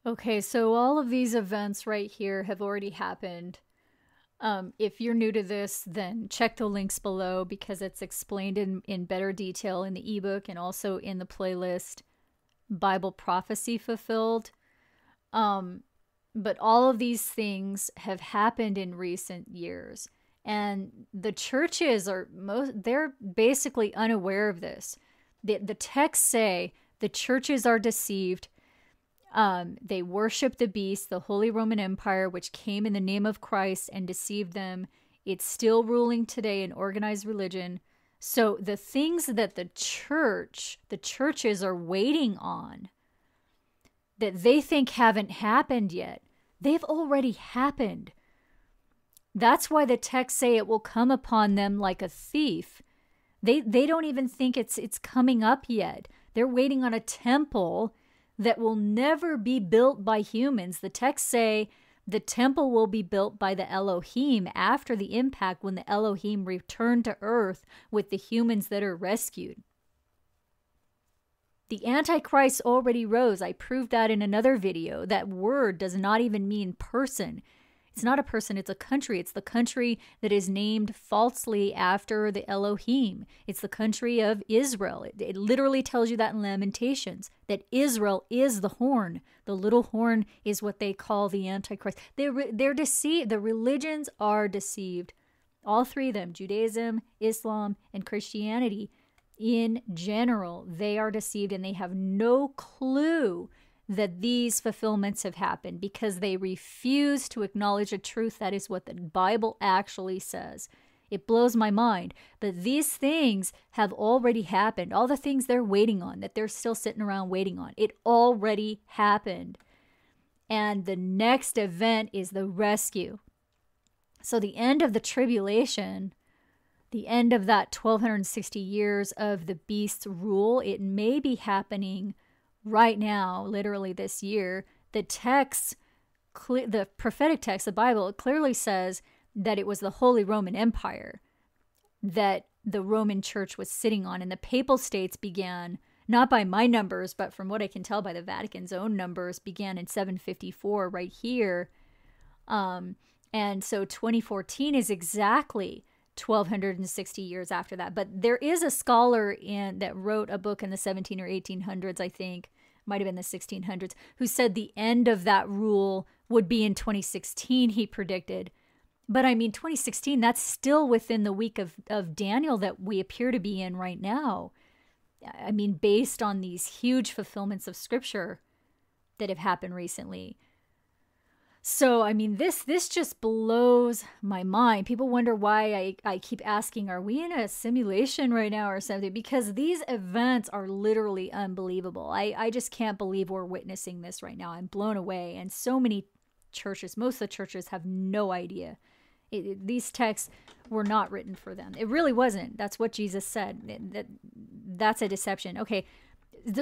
Okay, so all of these events right here have already happened. If you're new to this, then check the links below because it's explained in better detail in the ebook and also in the playlist Bible Prophecy Fulfilled. But all of these things have happened in recent years. And the churches they're basically unaware of this. The texts say the churches are deceived. They worship the beast, the Holy Roman Empire, which came in the name of Christ and deceived them. It's still ruling today in organized religion. So the things that the churches are waiting on, that they think haven't happened yet, they've already happened. That's why the texts say it will come upon them like a thief. They don't even think it's coming up yet. They're waiting on a temple that will never be built by humans. The texts say the temple will be built by the Elohim after the impact, when the Elohim return to earth with the humans that are rescued. The Antichrist already rose. I proved that in another video. That word does not even mean person. It's not a person, it's a country. It's the country that is named falsely after the Elohim. It's the country of Israel. It literally tells you that in Lamentations, that Israel is the horn. The little horn is what they call the Antichrist. They're deceived. The religions are deceived. All three of them, Judaism, Islam, and Christianity, in general, they are deceived and they have no clue that these fulfillments have happened because they refuse to acknowledge a truth that is what the Bible actually says. It blows my mind. But these things have already happened. All the things they're waiting on, that they're still sitting around waiting on, it already happened. And the next event is the rescue. So the end of the tribulation, the end of that 1260 years of the beast's rule, it may be happening right now, literally this year. The text, the prophetic text, the Bible, it clearly says that it was the Holy Roman Empire that the Roman Church was sitting on. And the Papal States began, not by my numbers, but from what I can tell by the Vatican's own numbers, began in 754 right here. And so 2014 is exactly 1260 years after that. But there is a scholar that wrote a book in the 17 or 1800s, I think, might have been the 1600s, who said the end of that rule would be in 2016, he predicted. But I mean, 2016, that's still within the week of Daniel that we appear to be in right now. I mean, based on these huge fulfillments of scripture that have happened recently. So, I mean, this just blows my mind. People wonder why I keep asking, are we in a simulation right now or something? Because these events are literally unbelievable. I just can't believe we're witnessing this right now. I'm blown away. And so many churches, most of the churches have no idea. These texts were not written for them. It really wasn't. That's what Jesus said. That's a deception. Okay.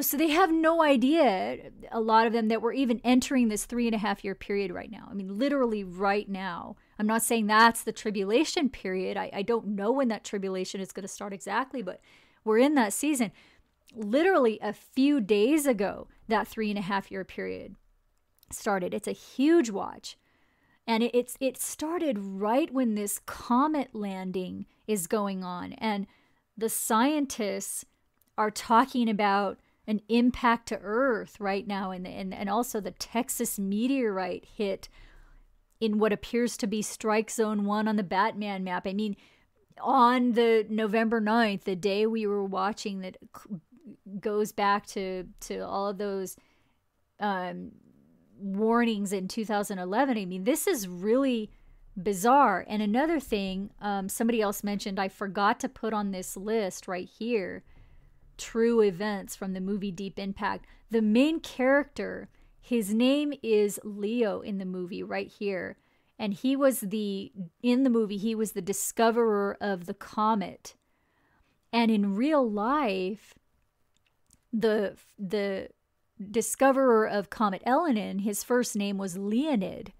So they have no idea, a lot of them, that we're even entering this 3.5-year period right now. I mean, literally right now. I'm not saying that's the tribulation period. I don't know when that tribulation is going to start exactly, but we're in that season. Literally a few days ago, that 3.5-year period started. It's a huge watch. And it started right when this comet landing is going on. And the scientists are talking about an impact to Earth right now, and also the Texas meteorite hit in what appears to be Strike Zone 1 on the Batman map. I mean, on the November 9th, the day we were watching, that goes back to all of those warnings in 2011. I mean, this is really bizarre. And another thing, somebody else mentioned, I forgot to put on this list right here, true events from the movie Deep Impact. The main character, his name is Leo in the movie right here. And in the movie, he was the discoverer of the comet. And in real life, the discoverer of Comet Elenin, his first name was Leonid.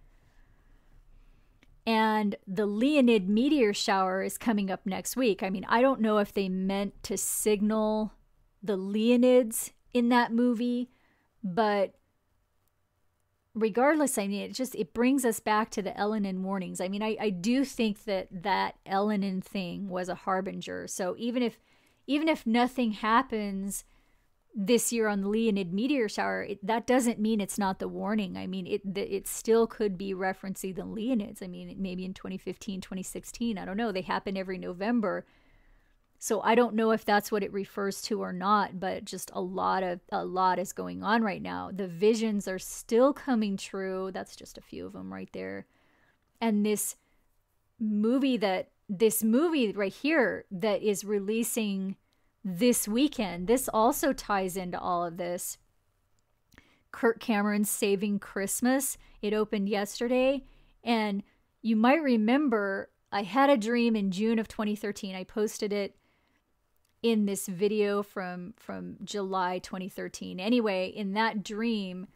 And the Leonid meteor shower is coming up next week. I mean, I don't know if they meant to signal the Leonids in that movie, but regardless, I mean, it brings us back to the Elenin warnings. I mean, I do think that Elenin thing was a harbinger. So even if nothing happens this year on the Leonid meteor shower, that doesn't mean it's not the warning. I mean, it still could be referencing the Leonids. I mean, maybe in 2015, 2016, I don't know. They happen every November. So I don't know if that's what it refers to or not, but just a lot is going on right now. The visions are still coming true. That's just a few of them right there. And this movie right here that is releasing this weekend, this also ties into all of this. Kirk Cameron's Saving Christmas. It opened yesterday. And you might remember I had a dream in June of 2013. I posted it in this video from July 2013. Anyway, in that dream,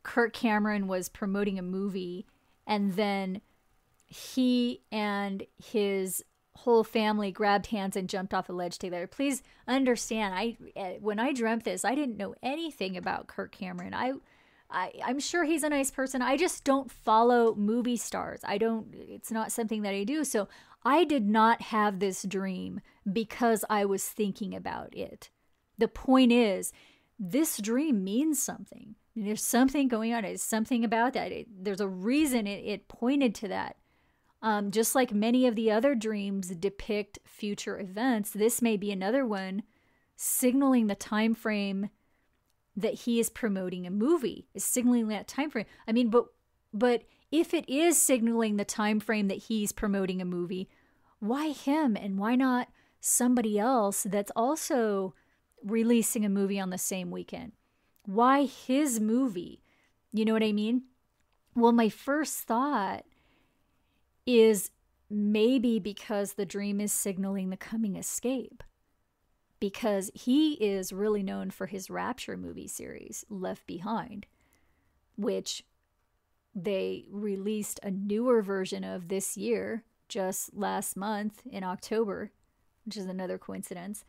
Kirk Cameron was promoting a movie, and then he and his whole family grabbed hands and jumped off a ledge together. Please understand, when I dreamt this, I didn't know anything about Kirk Cameron. I'm sure he's a nice person. I just don't follow movie stars. It's not something that I do. So I did not have this dream because I was thinking about it. The point is, this dream means something. There's something going on. There's something about that. There's a reason it pointed to that. Just like many of the other dreams depict future events, this may be another one signaling the time frame that he is promoting a movie, is signaling that time frame. I mean, but if it is signaling the time frame that he's promoting a movie, why him and why not somebody else that's also releasing a movie on the same weekend? Why his movie? You know what I mean? Well, my first thought is maybe because the dream is signaling the coming escape. Because he is really known for his Rapture movie series, Left Behind, which they released a newer version of this year, just last month in October, which is another coincidence.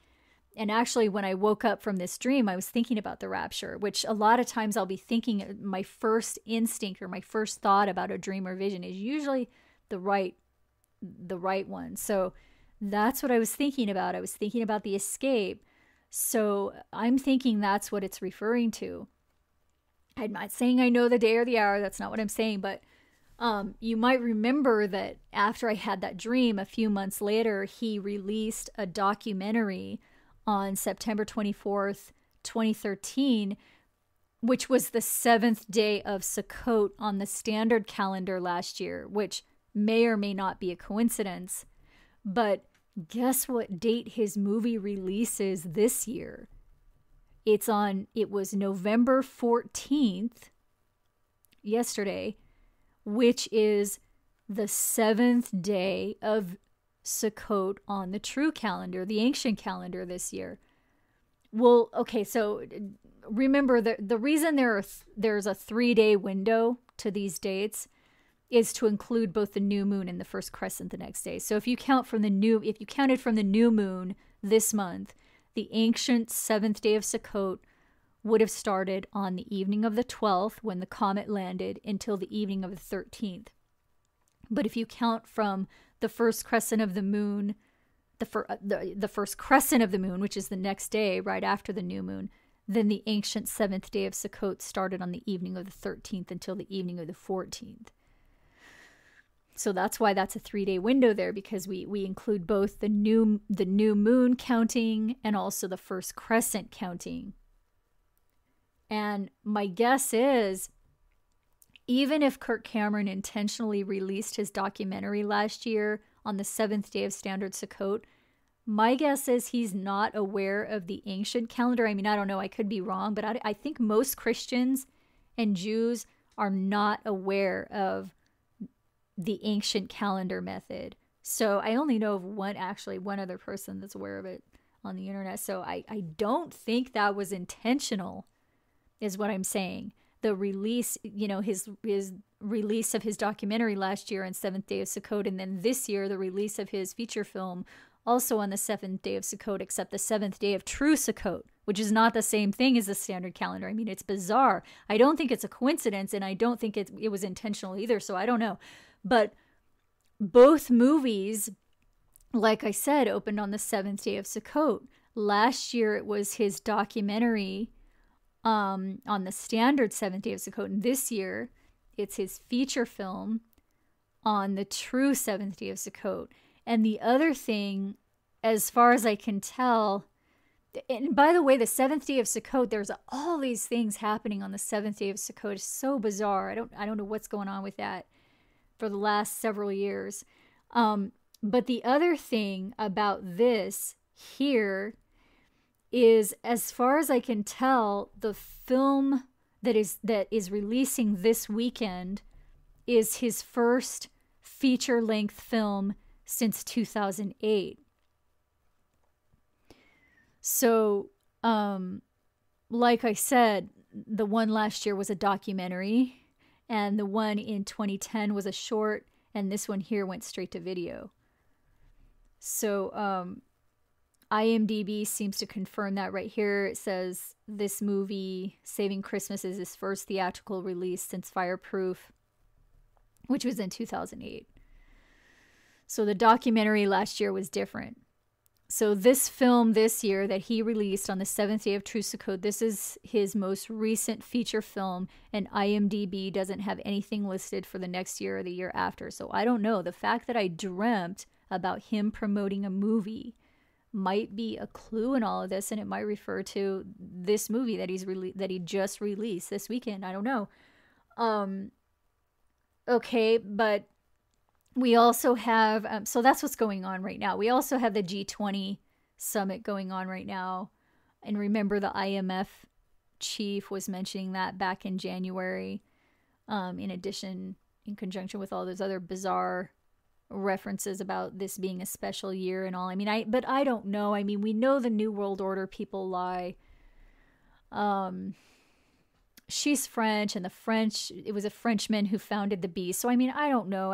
And actually, when I woke up from this dream, I was thinking about the Rapture, which a lot of times I'll be thinking, my first instinct or my first thought about a dream or vision is usually the right one. So that's what I was thinking about. I was thinking about the escape. So I'm thinking that's what it's referring to. I'm not saying I know the day or the hour. That's not what I'm saying. But you might remember that after I had that dream, a few months later, he released a documentary on September 24th, 2013, which was the 7th day of Sukkot on the standard calendar last year, which may or may not be a coincidence. But guess what date his movie releases this year? It was November 14th, yesterday, which is the 7th day of Sukkot on the true calendar, the ancient calendar this year. Well, okay, so remember the reason there's a 3-day window to these dates is to include both the new moon and the first crescent the next day. So if you counted from the new moon this month, the ancient 7th day of Sukkot would have started on the evening of the 12th when the comet landed until the evening of the 13th. But if you count from the first crescent of the moon, the first crescent of the moon, which is the next day right after the new moon, then the ancient 7th day of Sukkot started on the evening of the 13th until the evening of the 14th. So that's why that's a 3-day window there, because we include both the new moon counting and also the first crescent counting. And my guess is, even if Kirk Cameron intentionally released his documentary last year on the 7th day of standard Sukkot, my guess is he's not aware of the ancient calendar. I mean, I don't know, I could be wrong, but I think most Christians and Jews are not aware of the ancient calendar method. So I only know of one other person that's aware of it on the internet. So I don't think that was intentional, is what I'm saying. The release, his release of his documentary last year on 7th day of Sukkot, and then this year the release of his feature film also on the 7th day of Sukkot, except the 7th day of true Sukkot, which is not the same thing as the standard calendar. I mean, it's bizarre. I don't think it's a coincidence, and I don't think it was intentional either, so I don't know. But both movies, like I said, opened on the 7th day of Sukkot. Last year, it was his documentary on the standard 7th day of Sukkot, and this year, it's his feature film on the true 7th day of Sukkot. And the other thing, as far as I can tell, and by the way, the 7th day of Sukkot, there's all these things happening on the 7th day of Sukkot. It's so bizarre. I don't know what's going on with that for the last several years. But the other thing about this here is, as far as I can tell, the film that is releasing this weekend is his first feature-length film since 2008. So, like I said, the one last year was a documentary, and the one in 2010 was a short, and this one here went straight to video. So, IMDb seems to confirm that right here. It says this movie, Saving Christmas, is his first theatrical release since Fireproof, which was in 2008. So the documentary last year was different. So this film this year that he released on the 7th day of True Sukkot, this is his most recent feature film, and IMDb doesn't have anything listed for the next year or the year after. So I don't know. The fact that I dreamt about him promoting a movie might be a clue in all of this, and it might refer to this movie that he just released this weekend. I don't know. Okay, but we also have, so that's what's going on right now. We also have the G20 summit going on right now. And remember, the IMF chief was mentioning that back in January, in addition, in conjunction with all those other bizarre references about this being a special year and all. I mean, but I don't know. I mean, we know the New World Order people lie. She's French, and it was a Frenchman who founded the beast. So, I mean, I don't know.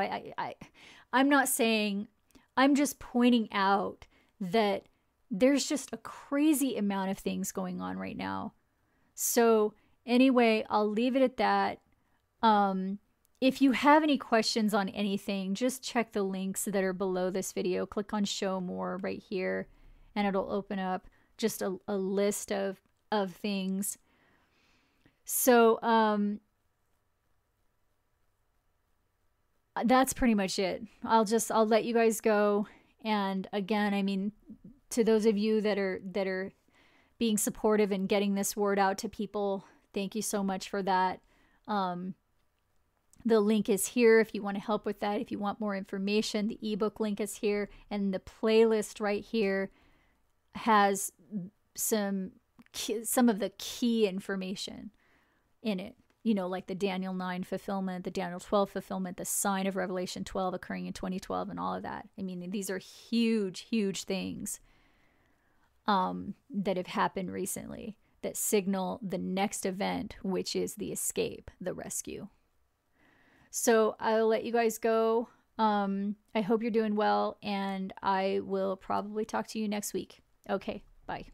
I'm not saying, I'm just pointing out that there's just a crazy amount of things going on right now. So anyway, I'll leave it at that. If you have any questions on anything, just check the links that are below this video. Click on show more right here, and it'll open up just a list of things. So, that's pretty much it. I'll let you guys go. And again, I mean, to those of you that are being supportive and getting this word out to people, thank you so much for that. The link is here if you want to help with that. If you want more information, the ebook link is here, and the playlist right here has some of the key information in it, you know, like the Daniel 9 fulfillment, the Daniel 12 fulfillment, the sign of Revelation 12 occurring in 2012, and all of that. I mean, these are huge, huge things that have happened recently that signal the next event, which is the escape, the rescue. So I'll let you guys go. I hope you're doing well, and I will probably talk to you next week. Okay, bye.